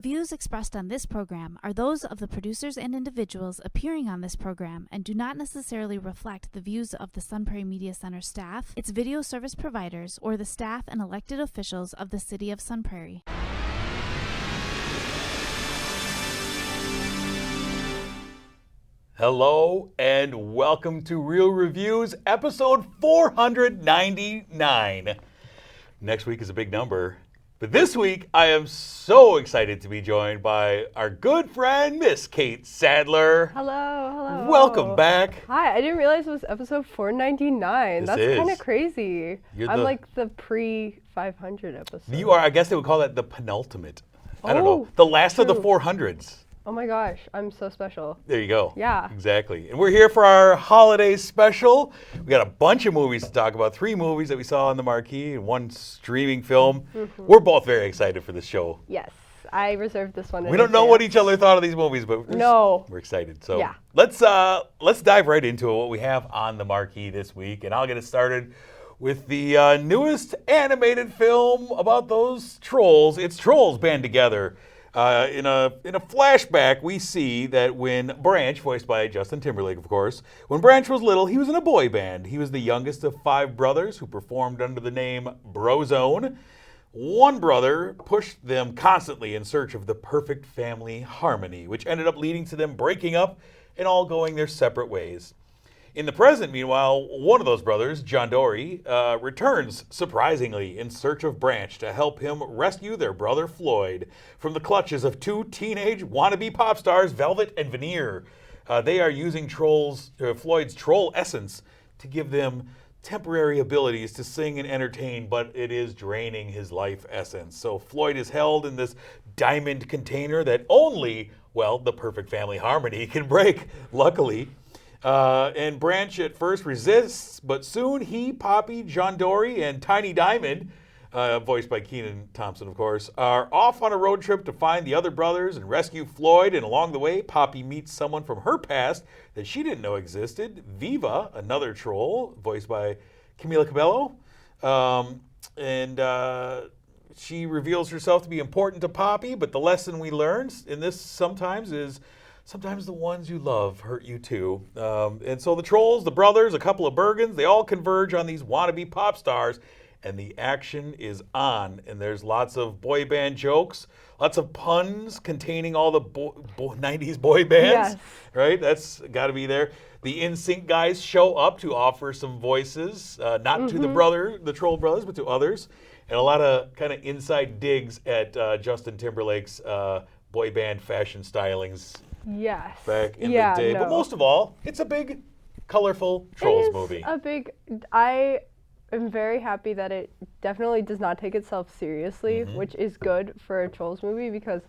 Views expressed on this program are those of the producers and individuals appearing on this program and do not necessarily reflect the views of the Sun Prairie Media Center staff, its video service providers, or the staff and elected officials of the City of Sun Prairie. Hello and welcome to Real Reviews, episode 499. Next week is a big number. But this week, I am so excited to be joined by our good friend, Miss Kate Sadler. Hello. Welcome back. Hi, I didn't realize it was episode 499. That's kind of crazy. I'm like the pre-500 episode. You are, I guess they would call that the penultimate. I don't know. The last of the 400s. Oh my gosh, I'm so special. There you go. Yeah. Exactly. And we're here for our holiday special. We got a bunch of movies to talk about. 3 movies that we saw on the marquee and 1 streaming film. Mm-hmm. We're both very excited for this show. Yes. I reserved this one. We don't know what each other thought of these movies, but we're excited. So yeah. Let's dive right into it, what we have on the marquee this week. And I'll get it started with the newest animated film about those trolls. It's trolls band together. In a flashback, we see that when Branch, voiced by Justin Timberlake, of course, when Branch was little, he was in a boy band. He was the youngest of 5 brothers who performed under the name Brozone. One brother pushed them constantly in search of the perfect family harmony, which ended up leading to them breaking up and all going their separate ways. In the present, meanwhile, one of those brothers, John Dory, returns, surprisingly, in search of Branch to help him rescue their brother Floyd from the clutches of 2 teenage wannabe pop stars, Velvet and Veneer. They are using Floyd's troll essence to give them temporary abilities to sing and entertain, but it is draining his life essence. So Floyd is held in this diamond container that only, the perfect family harmony can break, luckily. And Branch at first resists, but soon he, Poppy, John Dory, and Tiny Diamond, voiced by Kenan Thompson, of course, are off on a road trip to find the other brothers and rescue Floyd. And along the way, Poppy meets someone from her past that she didn't know existed, Viva, another troll, voiced by Camila Cabello. She reveals herself to be important to Poppy, but the lesson we learn in this sometimes is sometimes the ones you love hurt you too. And so the trolls, the brothers, a couple of Bergens, they all converge on these wannabe pop stars, and the action is on. And there's lots of boy band jokes, lots of puns containing all the 90s boy bands, right? That's got to be there. The NSYNC guys show up to offer some voices, not to the troll brothers, but to others. And a lot of kind of inside digs at Justin Timberlake's boy band fashion stylings. Yes. Back in the day. But most of all, it's a big, colorful Trolls movie. I am very happy that it definitely does not take itself seriously, which is good for a Trolls movie because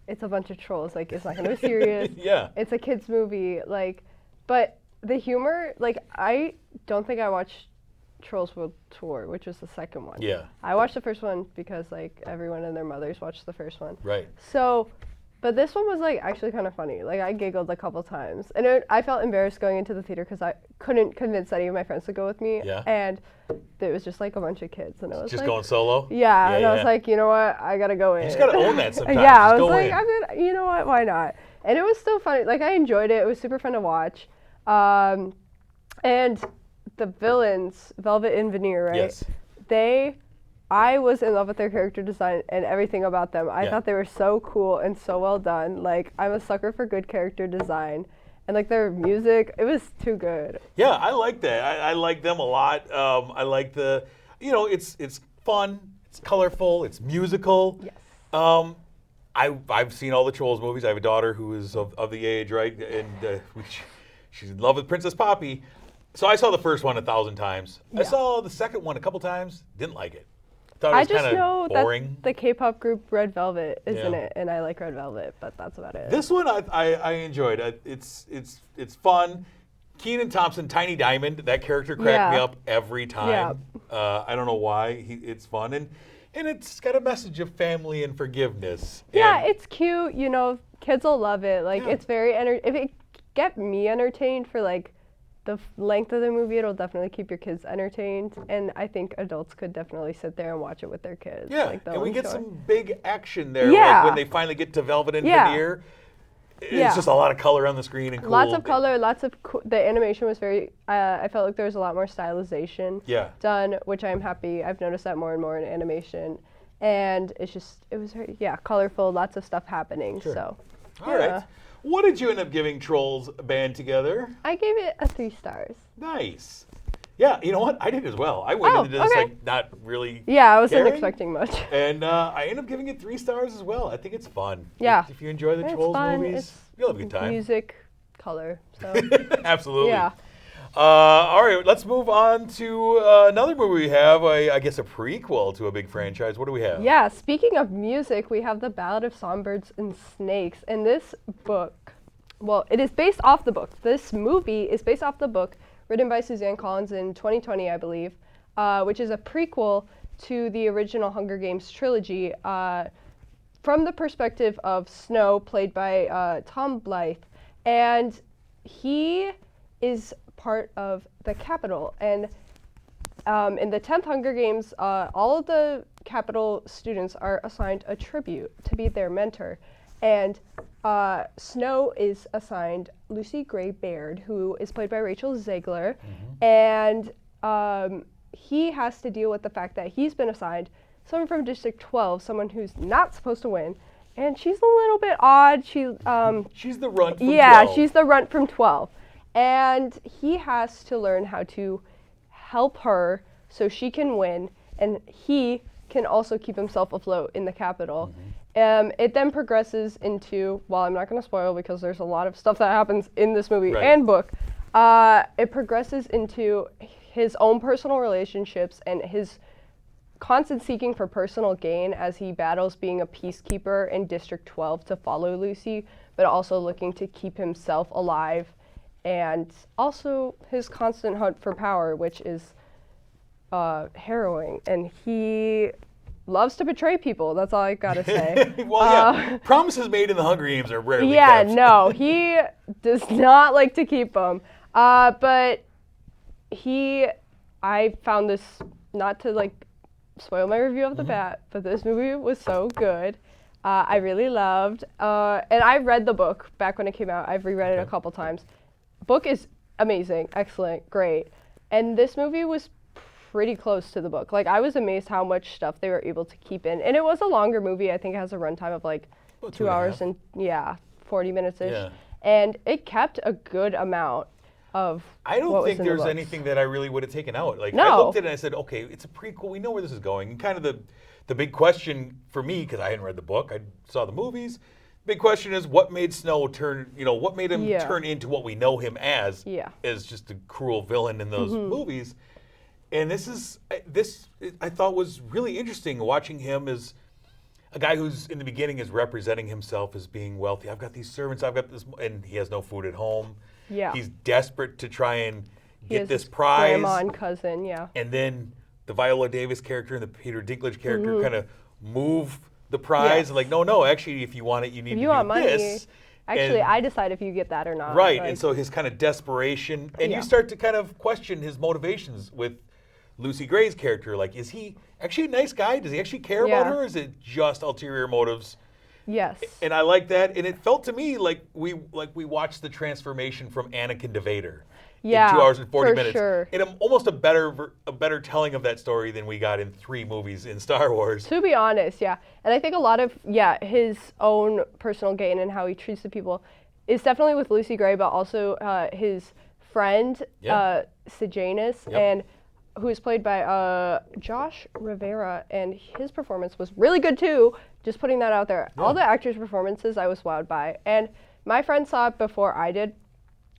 it's a bunch of trolls. Like, it's not going to be serious. Yeah. It's a kid's movie. Like, but the humor, like, I don't think I watched Trolls World Tour, which was the second one. Yeah. I watched the first one because, like, everyone and their mothers watched the first one. Right. So... But this one was, like, actually kind of funny. Like, I giggled a couple times. And I felt embarrassed going into the theater because I couldn't convince any of my friends to go with me. Yeah. And it was just, like, a bunch of kids. And it was just like, going solo? Yeah. And I was like, you know what? I got to go in. You just got to own that sometimes. Yeah. I was like, you know what? Why not? And it was still funny. Like, I enjoyed it. It was super fun to watch. And the villains, Velvet and Veneer, right? Yes. I was in love with their character design and everything about them. I thought they were so cool and so well done. Like, I'm a sucker for good character design. And, like, their music, it was too good. Yeah, I like that. I like them a lot. I like it's fun, it's colorful, it's musical. Yes. I've seen all the Trolls movies. I have a daughter who is of the age, right? And she's in love with Princess Poppy. So I saw the first one 1,000 times. Yeah. I saw the second one a couple times. Didn't like it. Thought it was I just know boring. That the K-pop group Red Velvet is in it, and I like Red Velvet, but that's about it. This one I enjoyed. It's fun. Kenan Thompson, Tiny Diamond, that character cracked me up every time. Yeah. I don't know why. It's fun, and it's got a message of family and forgiveness. Yeah, it's cute. You know, kids will love it. Like, it's very if it get me entertained for, like, length of the movie, it'll definitely keep your kids entertained, and I think adults could definitely sit there and watch it with their kids. Yeah, like, and we get some big action there. Yeah. Like when they finally get to Velvet and Yeah. Veneer. It's Yeah. just a lot of color on the screen and cool. Lots of color, the animation was very, I felt like there was a lot more stylization done, which I'm happy. I've noticed that more and more in animation. And it was very, colorful, lots of stuff happening, Sure. so. All right. What did you end up giving Trolls Band Together? I gave it a 3 stars. Nice. Yeah, you know what? I did as well. I went into this like not really Yeah, I wasn't caring, expecting much. And I ended up giving it 3 stars as well. I think it's fun. Yeah. If you enjoy the It's Trolls fun. movies, It's you'll have a good time. Music, color, so. Absolutely. Yeah. All right, let's move on to another movie we have, I guess a prequel to a big franchise. What do we have? Yeah, speaking of music, we have the Ballad of Songbirds and Snakes. And this book, well, it is based off the book. This movie is based off the book written by Suzanne Collins in 2020, I believe, which is a prequel to the original Hunger Games trilogy from the perspective of Snow, played by Tom Blythe. And he is part of the Capitol. And in the 10th Hunger Games, all of the Capitol students are assigned a tribute to be their mentor. And Snow is assigned Lucy Gray Baird, who is played by Rachel Zegler. And he has to deal with the fact that he's been assigned someone from District 12, someone who's not supposed to win. And she's a little bit odd. She's the runt from 12. Yeah, she's the runt from 12. And he has to learn how to help her so she can win, and he can also keep himself afloat in the Capitol. It then progresses into, well, I'm not going to spoil because there's a lot of stuff that happens in this movie and book. It progresses into his own personal relationships and his constant seeking for personal gain as he battles being a peacekeeper in District 12 to follow Lucy, but also looking to keep himself alive, and also his constant hunt for power, which is harrowing. And he loves to betray people. That's all I gotta say. Well, promises made in the Hunger Games are rarely kept. No, he does not like to keep them. But I found this, not to like spoil my review of the bat, but this movie was so good. I really loved, and I read the book back when it came out. I've reread it a couple times. Book is amazing, excellent, great. And this movie was pretty close to the book. Like, I was amazed how much stuff they were able to keep in. And it was a longer movie. I think it has a runtime of like 2 hours and 40 minutes-ish. Yeah. And it kept a good amount of I don't think there's anything that I really would have taken out. Like, I looked at it and I said, okay, it's a prequel. We know where this is going. And kind of the big question for me, because I hadn't read the book, I saw the movies. Big question is, what made Snow turn, what made him turn into what we know him as just a cruel villain in those movies. And this I thought was really interesting, watching him as a guy who's in the beginning is representing himself as being wealthy. I've got these servants, I've got this, and he has no food at home. Yeah. He's desperate to try and get this prize. Grandma and cousin, And then the Viola Davis character and the Peter Dinklage character kind of move the prize and like, no, actually, if you want it, you need to do money, this. Actually, I decide if you get that or not. Right, and so his kind of desperation, and you start to kind of question his motivations with Lucy Gray's character. Like, is he actually a nice guy? Does he actually care about her? Or is it just ulterior motives? Yes. And I like that, and it felt to me like we watched the transformation from Anakin to Vader. In 2 hours and 40 minutes. Sure. And almost a better telling of that story than we got in 3 movies in Star Wars. To be honest, yeah. And I think a lot of, his own personal gain and how he treats the people is definitely with Lucy Gray, but also his friend, Sejanus, and who is played by Josh Rivera, and his performance was really good too. Just putting that out there. Yeah. All the actors' performances I was wowed by. And my friend saw it before I did.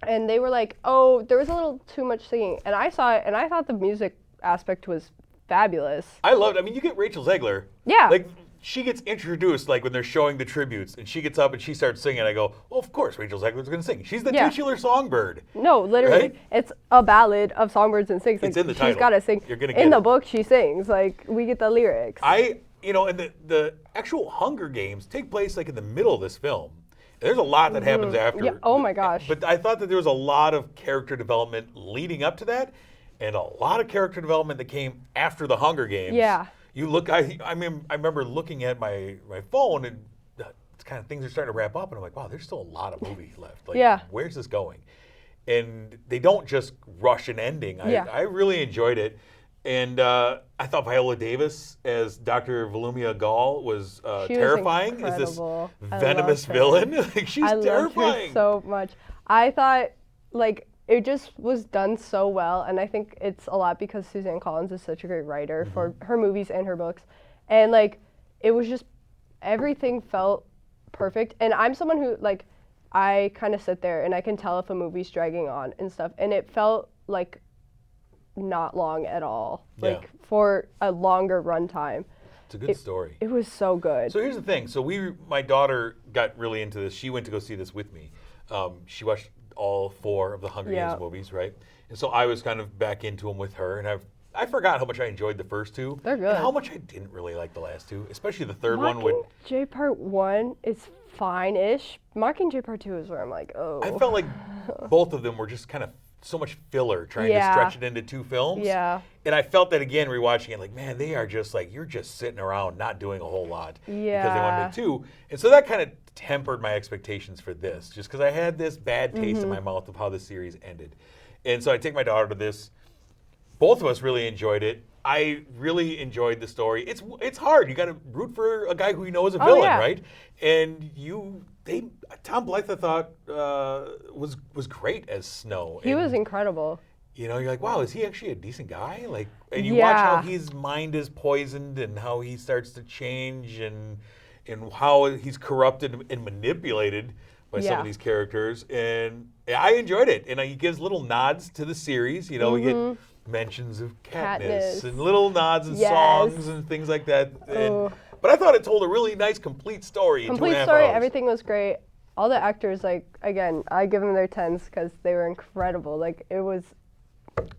And they were like, oh, there was a little too much singing. And I saw it, and I thought the music aspect was fabulous. I loved it. I mean, you get Rachel Zegler. Yeah. Like, she gets introduced, like, when they're showing the tributes, and she gets up and she starts singing. I go, well, of course Rachel Zegler's going to sing. She's the titular songbird. No, literally. Right? It's a ballad of songbirds and snakes. It's in the title. She's got to sing. You're gonna get in the book, she sings. Like, we get the lyrics. And the actual Hunger Games take place, like, in the middle of this film. There's a lot that happens after. Yeah. Oh my gosh. But I thought that there was a lot of character development leading up to that, and a lot of character development that came after the Hunger Games. Yeah. You look. I mean, I remember looking at my phone, and it's kind of things are starting to wrap up, and I'm like, wow, there's still a lot of movie left. Like, Yeah. where's this going? And they don't just rush an ending. I really enjoyed it. And I thought Viola Davis as Dr. Volumia Gall was terrifying. As this venomous villain. Like, she's terrifying. I loved her so much. I thought, like, it just was done so well, and I think it's a lot because Suzanne Collins is such a great writer for her movies and her books. And, like, it was just, everything felt perfect. And I'm someone who, like, I kind of sit there and I can tell if a movie's dragging on and stuff, and it felt like not long at all, like for a longer runtime. It's a good story. It was so good. So here's the thing. So my daughter got really into this. She went to go see this with me. She watched all 4 of the Hunger Games movies, right? And so I was kind of back into them with her, and I forgot how much I enjoyed the first 2. They're good. And how much I didn't really like the last 2, especially the third one. Mockingjay Part 1 is fine-ish. Mockingjay Part 2 is where I'm like, oh. I felt like both of them were just kind of so much filler trying to stretch it into 2 films. Yeah. And I felt that again rewatching it, like, man, they are just like, you're just sitting around not doing a whole lot. Yeah. Because they wanted 2. And so that kind of tempered my expectations for this, just because I had this bad taste in my mouth of how the series ended. And so I take my daughter to this. Both of us really enjoyed it. I really enjoyed the story. It's hard. You got to root for a guy who you know is a villain, right? And Tom Blythe, I thought, was great as Snow. He was incredible. You know, you're like, wow, is he actually a decent guy? Like, and you watch how his mind is poisoned and how he starts to change and how he's corrupted and manipulated by some of these characters. And I enjoyed it. And he gives little nods to the series. You know, we get mentions of Katniss and little nods and songs and things like that. But I thought it told a really nice, complete story. Complete story. Everything was great. All the actors, like, again, I give them their 10s because they were incredible. Like, it was,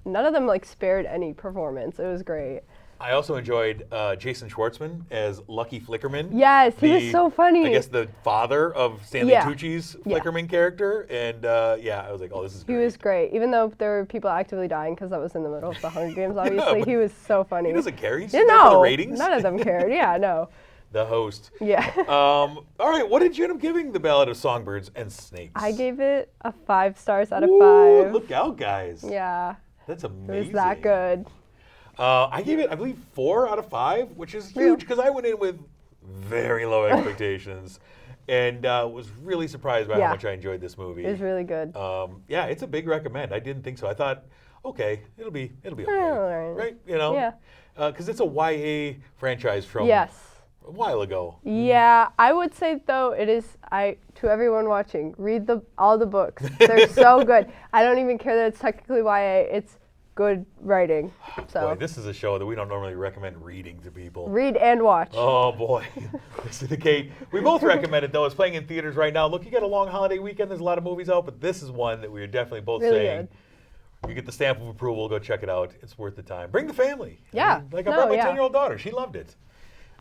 none of them, like, spared any performance. It was great. I also enjoyed Jason Schwartzman as Lucky Flickerman. Yes, he was so funny. I guess the father of Stanley Tucci's Flickerman character. And I was like, oh, this is great. He was great. Even though there were people actively dying because that was in the middle of the Hunger Games, obviously. He was so funny. He doesn't care. He's there for the ratings. None of them cared. Yeah, no. The host. Yeah. All right, what did you end up giving The Ballad of Songbirds and Snakes? I gave it a 5 stars out of 5. Look out, guys. Yeah. That's amazing. It was that good. I gave it, I believe, 4 out of 5, which is huge because I went in with very low expectations and was really surprised by how much I enjoyed this movie. It was really good. It's a big recommend. I didn't think so. I thought, okay, it'll be okay, right? You know, because it's a YA franchise from a while ago. Yeah, I would say though it is. To everyone watching, read all the books. They're so good. I don't even care that it's technically YA. It's good writing. So boy, this is a show that we don't normally recommend reading to people. Read and watch. Oh boy, this is the Kate. We both recommend it though. It's playing in theaters right now. Look, you got a long holiday weekend. There's a lot of movies out, but this is one that we are definitely both saying. Good. You get the stamp of approval. Go check it out. It's worth the time. Bring the family. Yeah. I mean, like I brought my 10-year-old daughter. She loved it.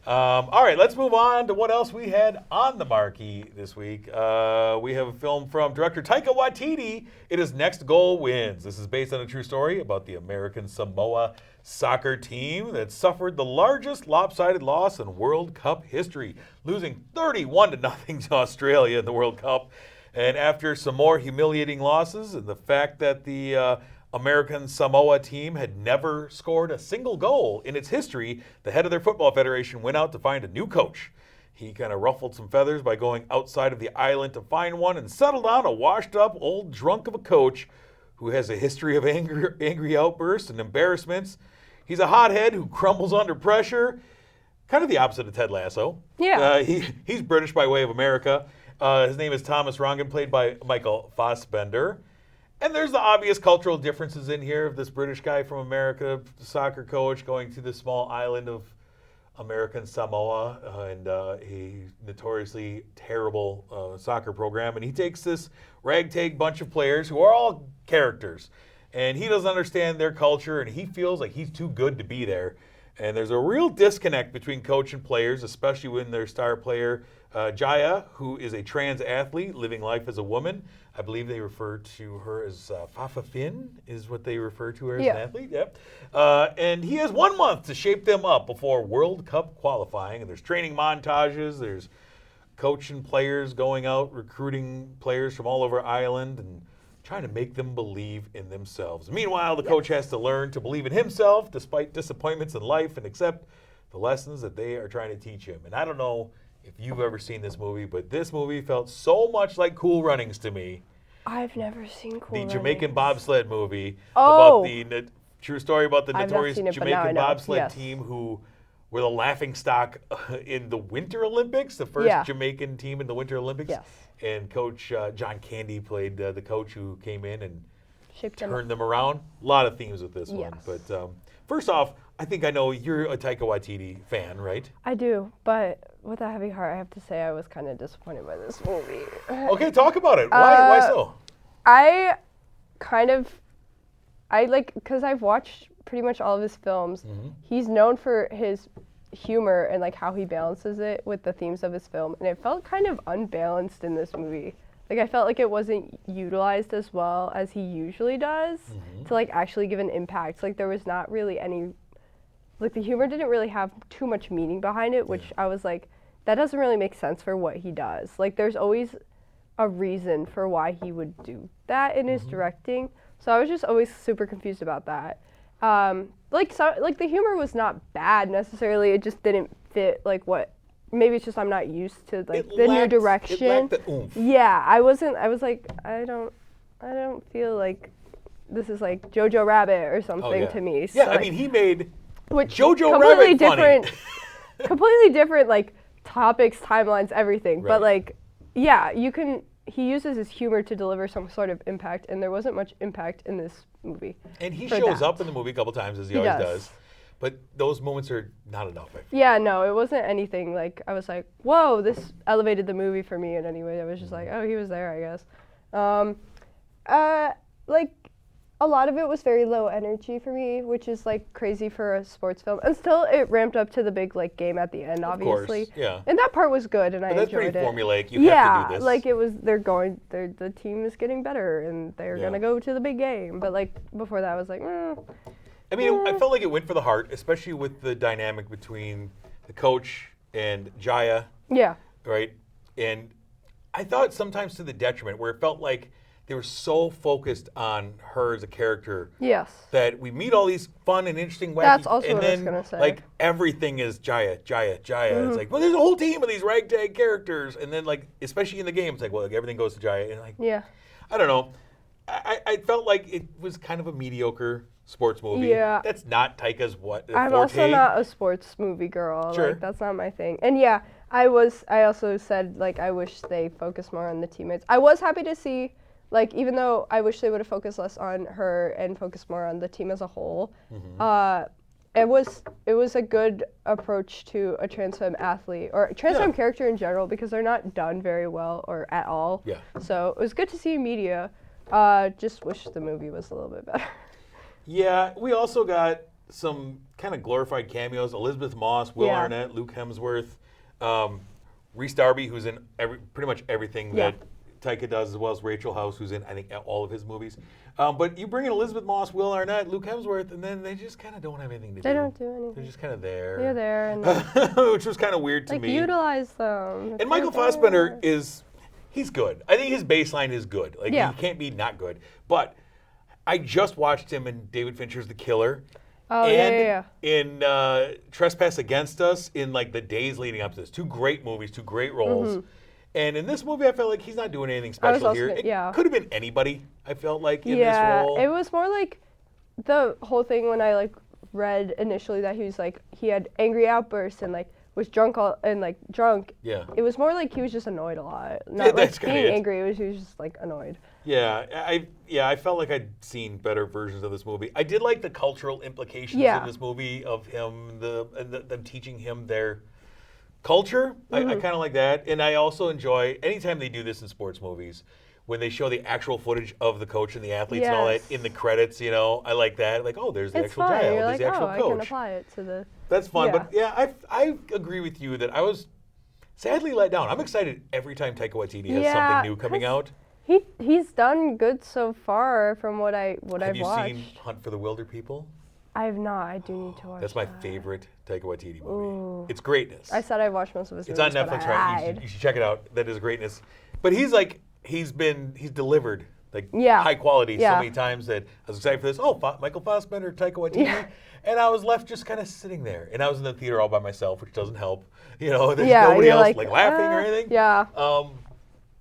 All right, let's move on to what else we had on the marquee this week. We have a film from director Taika Waititi. It is Next Goal Wins. This is based on a true story about the American Samoa soccer team that suffered the largest lopsided loss in World Cup history, losing 31-0 to Australia in the World Cup. And after some more humiliating losses and the fact that the American Samoa team had never scored a single goal in its history, the head of their football federation went out to find a new coach. He kind of ruffled some feathers by going outside of the island to find one and settled on a washed-up old drunk of a coach who has a history of angry outbursts and embarrassments. He's a hothead who crumbles under pressure, kind of the opposite of Ted Lasso. Yeah. He's British by way of America. His name is Thomas Rongan, played by Michael Fassbender. And there's the obvious cultural differences in here of this British guy from America, soccer coach, going to the small island of American Samoa and a notoriously terrible soccer program. And he takes this ragtag bunch of players who are all characters. And he doesn't understand their culture, and he feels like he's too good to be there. And there's a real disconnect between coach and players, especially when their star player Jaya, who is a trans athlete living life as a woman. I believe they refer to her as Fafa Finn, is what they refer to her as an athlete. Yep. And he has 1 month to shape them up before World Cup qualifying. And there's training montages. There's coach and players going out, recruiting players from all over Ireland and trying to make them believe in themselves. Meanwhile, the coach has to learn to believe in himself despite disappointments in life and accept the lessons that they are trying to teach him. And I don't know if you've ever seen this movie, but this movie felt so much like Cool Runnings to me. I've never seen Cool Runnings. The Jamaican bobsled movie Oh. about the true story about the I've not notorious seen it, but now I Jamaican know. bobsled Yes. team who were the laughing stock in the Winter Olympics, the first Jamaican team in the Winter Olympics. Yes. And Coach John Candy played the coach who came in and Shaped turned them around. A lot of themes with this one. Yes. But first off, I think I know you're a Taika Waititi fan, right? I do, but with a heavy heart, I have to say I was kind of disappointed by this movie. Okay, talk about it. Why so? Because I've watched pretty much all of his films. He's known for his humor and like how he balances it with the themes of his film, and it felt kind of unbalanced in this movie. Like I felt like it wasn't utilized as well as he usually does to like actually give an impact. Like there was not really any, like the humor didn't really have too much meaning behind it, which I was like, that doesn't really make sense for what he does. Like there's always a reason for why he would do that in his directing. So I was just always super confused about that. The humor was not bad necessarily. It just didn't fit like what. Maybe it's just I'm not used to like the new direction. It lacked the oomph. Yeah, I was like I don't feel like this is like Jojo Rabbit or something to me. So Yeah, like, I mean he made which Jojo completely Rabbit different, funny. completely different like topics, timelines, everything. Right. But like, yeah, he uses his humor to deliver some sort of impact, and there wasn't much impact in this movie. And he for shows that. up in the movie a couple times, as he always does. But those moments are not enough, I feel. Yeah, no, it wasn't anything like I was like, whoa, this elevated the movie for me in any way. I was just like, oh, he was there, I guess. Like a lot of it was very low energy for me, which is like crazy for a sports film. And still, it ramped up to the big like game at the end, obviously. Of course, yeah. And that part was good, and I But enjoyed it. that's pretty formulaic. You have to do this. Like it was. The team is getting better, and they're gonna go to the big game. But like before that, I was like, I mean, I felt like it went for the heart, especially with the dynamic between the coach and Jaya. yeah, Right? And I thought sometimes to the detriment, where it felt like they were so focused on her as a character yes. that we meet all these fun and interesting wacky, That's also and what I was then gonna say. like everything is Jaya. It's like, well, there's a whole team of these ragtag characters, and then like especially in the game, it's like, well, like, everything goes to Jaya, and like, Yeah. I don't know. I felt like it was kind of a mediocre sports movie. Yeah. That's not Taika's I'm forte. also not a sports movie girl. Sure. Like that's not my thing. And yeah, I also said like I wish they focused more on the teammates. I was happy to see like even though I wish they would have focused less on her and focused more on the team as a whole. It was a good approach to a trans femme athlete or a trans femme character in general because they're not done very well or at all. Yeah. So it was good to see in media. Just wish the movie was a little bit better. Yeah, we also got some kind of glorified cameos. Elizabeth Moss, Will Yeah. Arnett, Luke Hemsworth, Rhys Darby, who's in pretty much everything that Taika does, as well as Rachel House, who's in, I think, all of his movies. But you bring in Elizabeth Moss, Will Arnett, Luke Hemsworth, and then they just kind of don't have anything to do. They don't do anything. They're just kind of there. They're there and Which was kind of weird to like me. utilize them. And Michael Fassbender he's good. I think his baseline is good. Like, he can't be not good. But I just watched him in David Fincher's The Killer. Oh, and in Trespass Against Us in, like, the days leading up to this. Two great movies, two great roles. And in this movie, I felt like he's not doing anything special here. It could have been anybody, I felt like, in this role. It was more like the whole thing when I, like, read initially that he was, like, he had angry outbursts and, like, was drunk drunk. Yeah. It was more like he was just annoyed a lot. Not that's like kinda being it. angry. He was just like annoyed. Yeah, I felt like I'd seen better versions of this movie. I did like the cultural implications in this movie of him, them teaching him their culture. I kind of like that, and I also enjoy anytime they do this in sports movies when they show the actual footage of the coach and the athletes and all that in the credits. You know, I like that. Like, oh, there's the It's actual fun. child, You're there's like, the actual I coach. can apply it to the. That's fun, Yeah. but yeah, I agree with you that I was sadly let down. I'm excited every time Taika Waititi has Yeah, something new coming 'cause out. He's done good so far from what I've watched. Have you seen Hunt for the Wilder People? I have not. I do need to watch. That's my that. favorite Taika Waititi movie. Ooh. It's greatness. I said I watched most of his It's movies, on but Netflix, I right? lied. You should check it out. That is greatness. But he's delivered Yeah. high quality so Yeah. many times that I was excited for this. Oh, Michael Fassbender, Taika Waititi. Yeah. And I was left just kind of sitting there. And I was in the theater all by myself, which doesn't help. There's Yeah, nobody you're else like, laughing or anything. Yeah.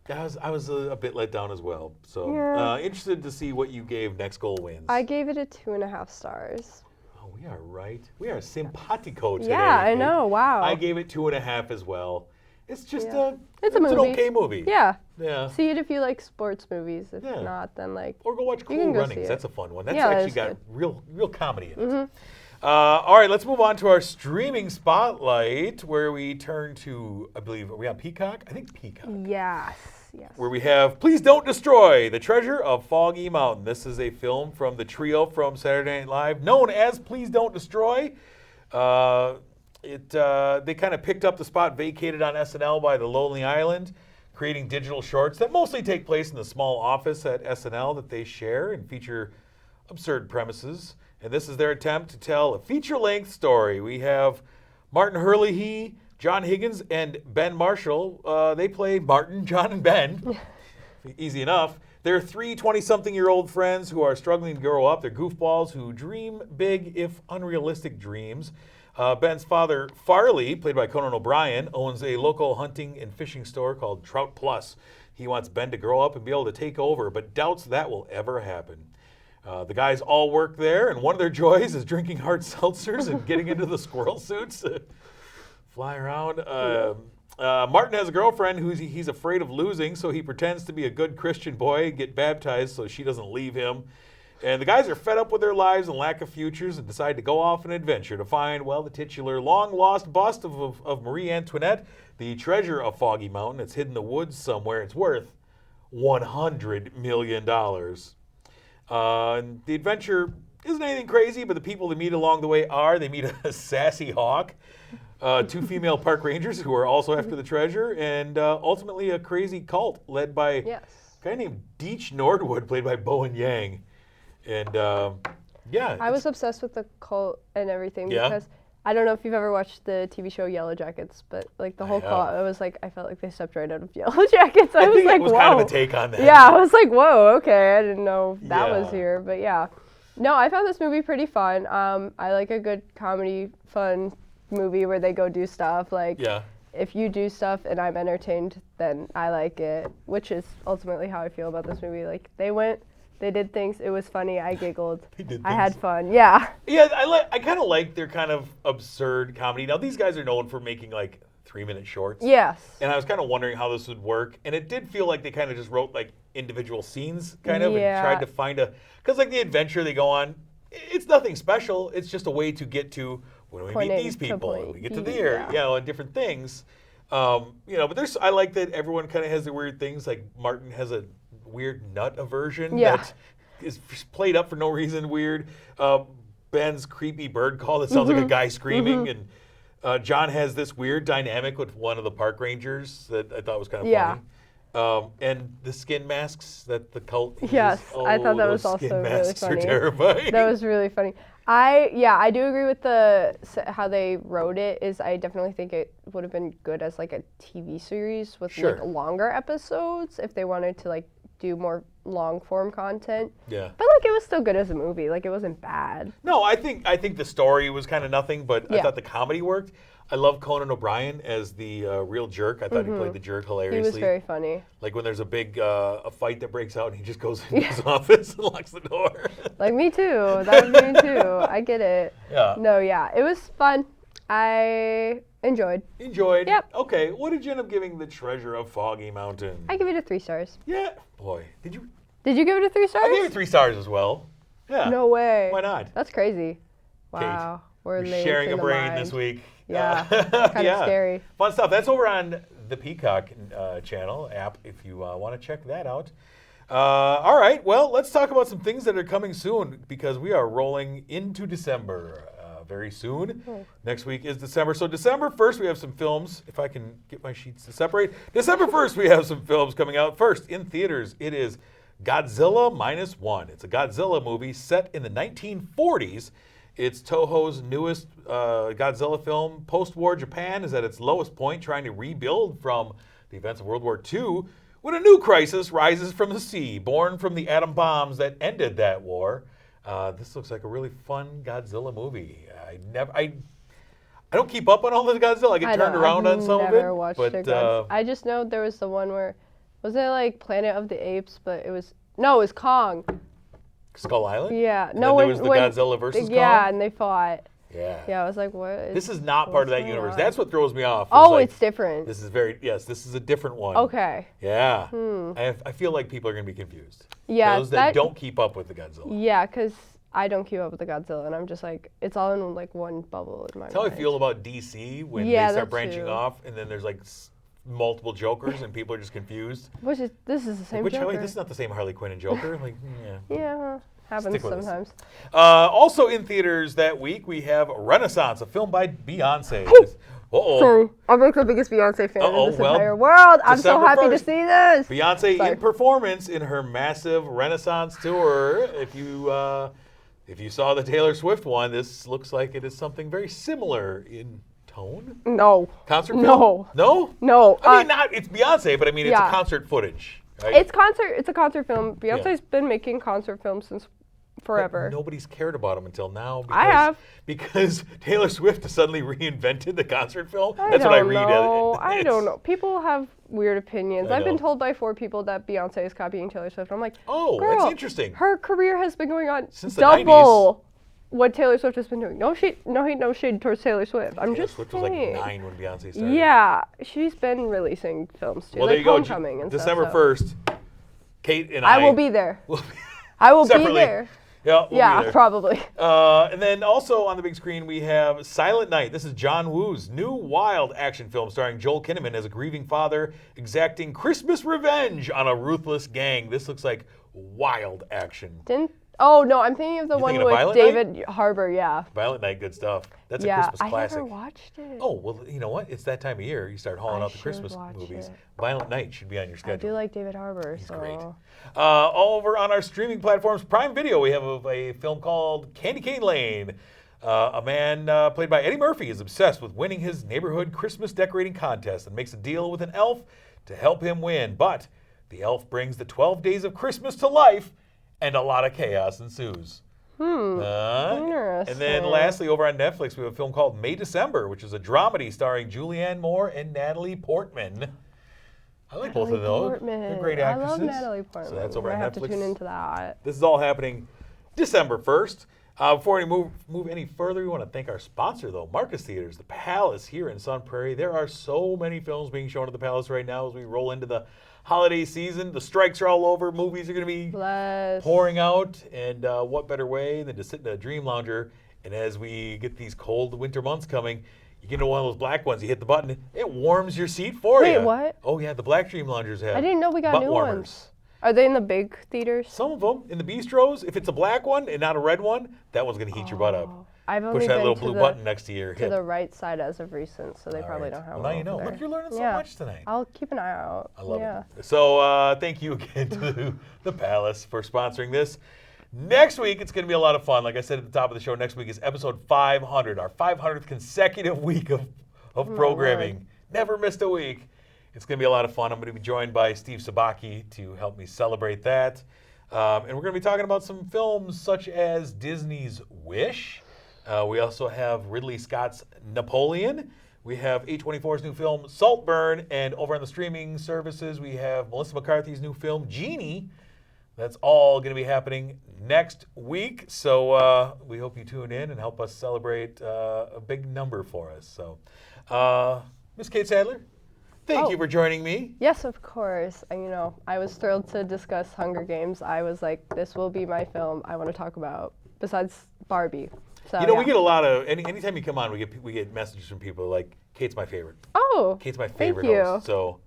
I was a bit let down as well. So Yeah. interested to see what you gave Next Goal Wins. I gave it a 2.5 stars. Oh, we are right. We are simpatico today. Yeah, I Kate. know. Wow. I gave it 2.5 as well. It's just Yeah. it's a an movie. okay movie. Yeah. Yeah. See it if you like sports movies. If Yeah. not, then like. Or go watch You Cool can go see Runnings. it. That's a fun one. That's Yeah, that actually is got good. real comedy in it. All right, let's move on to our streaming spotlight, where we turn to, I believe, are we on Peacock? I think Peacock. Yes. Yes. Where we have Please Don't Destroy, The Treasure of Foggy Mountain. This is a film from the trio from Saturday Night Live, known as Please Don't Destroy. They kind of picked up the spot vacated on SNL by The Lonely Island, creating digital shorts that mostly take place in the small office at SNL that they share and feature absurd premises. And this is their attempt to tell a feature-length story. We have Martin Herlihy, John Higgins, and Ben Marshall. They play Martin, John, and Ben. Easy enough. They're three 20-something-year-old friends who are struggling to grow up. They're goofballs who dream big, if unrealistic, dreams. Ben's father, Farley, played by Conan O'Brien, owns a local hunting and fishing store called Trout Plus. He wants Ben to grow up and be able to take over, but doubts that will ever happen. The guys all work there, and one of their joys is drinking hard seltzers and getting into the squirrel suits to fly around. Martin has a girlfriend who he's afraid of losing, so he pretends to be a good Christian boy, get baptized so she doesn't leave him. And the guys are fed up with their lives and lack of futures and decide to go off on an adventure to find, well, the titular long-lost bust of Marie Antoinette, the treasure of Foggy Mountain. It's hidden in the woods somewhere. It's worth $100 million. The adventure isn't anything crazy, but the people they meet along the way are. They meet a sassy hawk, two female park rangers who are also after the treasure, and ultimately a crazy cult led by a guy named Deech Nordwood, played by Bowen Yang. And I was obsessed with the cult and everything because I don't know if you've ever watched the TV show Yellow Jackets, but like the whole cult, I was like, I felt like they stepped right out of Yellow Jackets. I was think like, it was whoa. kind of a take on that. Yeah, I was like, whoa, okay, I didn't know that was Yeah. here, but yeah. No, I found this movie pretty fun. I like a good comedy, fun movie where they go do stuff. Like, if you do stuff and I'm entertained, then I like it, which is ultimately how I feel about this movie. Like, they went, they did things, it was funny, I giggled, I had fun, yeah. Yeah, I kind of like their kind of absurd comedy. Now, these guys are known for making like 3-minute shorts. Yes. And I was kind of wondering how this would work. And it did feel like they kind of just wrote like individual scenes kind of and tried to find because like the adventure they go on, it's nothing special. It's just a way to get to when we meet these people and we get to there, and different things. But I like that everyone kind of has their weird things. Like Martin has a weird nut aversion that is played up for no reason weird. Ben's creepy bird call that sounds like a guy screaming. And John has this weird dynamic with one of the park rangers that I thought was kind of funny. And the skin masks that the cult uses. Yes, I thought that was also skin really masks funny. are terrifying. That was really funny. I do agree with how they wrote it. I definitely think it would have been good as like a TV series with like longer episodes if they wanted to like do more long form content. Yeah. But like it was still good as a movie. Like it wasn't bad. No, I think the story was kind of nothing, but I thought the comedy worked. I love Conan O'Brien as the real jerk. I thought he played the jerk hilariously. He was very funny. Like when there's a big a fight that breaks out and he just goes into his office and locks the door. Like me too. That was me too. I get it. Yeah. No, yeah. It was fun. I enjoyed. Yep. Okay. What did you end up giving The Treasure of Foggy Mountain? I give it a 3 stars. Yeah. Boy, did you? Did you give it a 3 stars? I gave it 3 stars as well. Yeah. No way. Why not? That's crazy. Kate, Wow. We're sharing a brain this week. Yeah. Kind of scary. Fun stuff. That's over on the Peacock channel app if you want to check that out. All right. Well, let's talk about some things that are coming soon because we are rolling into December. very soon. Oh. Next week is December. So December 1st, we have some films. If I can get my sheets to separate. December 1st, we have some films coming out. First, in theaters, it is Godzilla -1. It's a Godzilla movie set in the 1940s. It's Toho's newest Godzilla film. Post-war Japan is at its lowest point, trying to rebuild from the events of World War II, when a new crisis rises from the sea, born from the atom bombs that ended that war. This looks like a really fun Godzilla movie. I don't keep up on all the Godzilla. I get turned around on some of it. Never watched it. I just know there was the one where, was it like Planet of the Apes? But it was Kong. Skull Island? Yeah. And no, there was the Godzilla versus Kong? Yeah, and they fought. Yeah. Yeah, I was like, what? This is not part of that universe. That's what throws me off. Oh, it's different. This is this is a different one. Okay. Yeah. I feel like people are going to be confused. Yeah. Those that don't keep up with the Godzilla. Yeah, because I don't keep up with the Godzilla, and I'm just like, it's all in like one bubble in my mind. That's how I feel about DC when they start branching off, and then there's like multiple Jokers, and people are just confused. This is the same Joker. Wait, this is not the same Harley Quinn and Joker. Like, yeah. Yeah. Happens sometimes. Also in theaters that week, we have Renaissance, a film by Beyonce. Sorry, I'm like the biggest Beyonce fan in this entire world. I'm so happy to see this. Beyonce in performance in her massive Renaissance tour. If you saw the Taylor Swift one, this looks like it is something very similar in tone. No. Concert film? No. No? I mean, it's Beyonce, but I mean, it's a concert footage. Right? It's a concert film. Beyonce's been making concert films since forever. But nobody's cared about them until now. Because Taylor Swift has suddenly reinvented the concert film. That's what I read. I don't know. People have weird opinions. I've been told by 4 people that Beyonce is copying Taylor Swift. I'm like, oh, girl, that's interesting. Her career has been going on since the double 90s. What Taylor Swift has been doing. No shade towards Taylor Swift. Taylor Swift was like 9 when Beyonce started. Yeah, she's been releasing films too. Well, like there you go. Homecoming and December stuff. 1st, Kate and I will be there. I will be there. Yeah, we'll be there. Probably. And then also on the big screen, we have Silent Night. This is John Woo's new wild action film starring Joel Kinnaman as a grieving father exacting Christmas revenge on a ruthless gang. This looks like wild action. Oh, no, I'm thinking of the one with David Harbour, Violent Night, good stuff. That's a Christmas classic. I never watched it. Oh, well, you know what? It's that time of year. You start hauling out the Christmas movies. Violent Night should be on your schedule. I do like David Harbour. He's great. Over on our streaming platforms, Prime Video, we have a film called Candy Cane Lane. A man played by Eddie Murphy is obsessed with winning his neighborhood Christmas decorating contest and makes a deal with an elf to help him win. But the elf brings the 12 days of Christmas to life, and a lot of chaos ensues. Interesting. And then lastly, over on Netflix, we have a film called May December, which is a dramedy starring Julianne Moore and Natalie Portman. I like both of those. They're great actresses. I love Natalie Portman. So that's over on Netflix. I have to tune into that. This is all happening December 1st. Before we move any further, we want to thank our sponsor, though, Marcus Theaters, the Palace here in Sun Prairie. There are so many films being shown at the Palace right now as we roll into the holiday season. The strikes are all over. Movies are going to be pouring out. And what better way than to sit in a dream lounger. And as we get these cold winter months coming, you get into one of those black ones. You hit the button. It warms your seat for you. Wait, what? Oh, yeah. The black dream loungers have I didn't know we got butt new warmers. ones. Are they in the big theaters? Some of them. In the bistros, if it's a black one and not a red one, that one's going to heat your butt up. I've only Push that been little to blue the, button next to your hip. To the right side as of recent, so they probably don't have one. Well, now you know. There. Look, you're learning so much tonight. I'll keep an eye out. I love it. So thank you again to the Palace for sponsoring this. Next week, it's going to be a lot of fun. Like I said at the top of the show, next week is episode 500, our 500th consecutive week of programming. Never missed a week. It's going to be a lot of fun. I'm going to be joined by Steve Sabaki to help me celebrate that. And we're going to be talking about some films such as Disney's Wish. We also have Ridley Scott's Napoleon. We have A24's new film Saltburn. And over on the streaming services, we have Melissa McCarthy's new film Genie. That's all going to be happening next week. So we hope you tune in and help us celebrate a big number for us. So, Miss Kate Sadler, thank you for joining me. Yes, of course. I was thrilled to discuss Hunger Games. I was like, this will be my film I want to talk about, besides Barbie. So, we get a lot of, anytime you come on, we get messages from people like, Kate's my favorite. Oh, Kate's my favorite thank you. host. So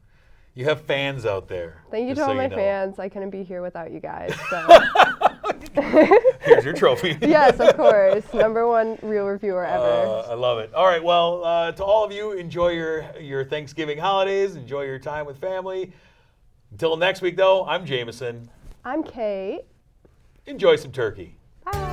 you have fans out there. Thank you to all my fans. I couldn't be here without you guys. So. Here's your trophy. Yes, of course. #1 real reviewer ever. I love it. All right, well, to all of you, enjoy your Thanksgiving holidays. Enjoy your time with family. Until next week, though, I'm Jameson. I'm Kate. Enjoy some turkey. Bye.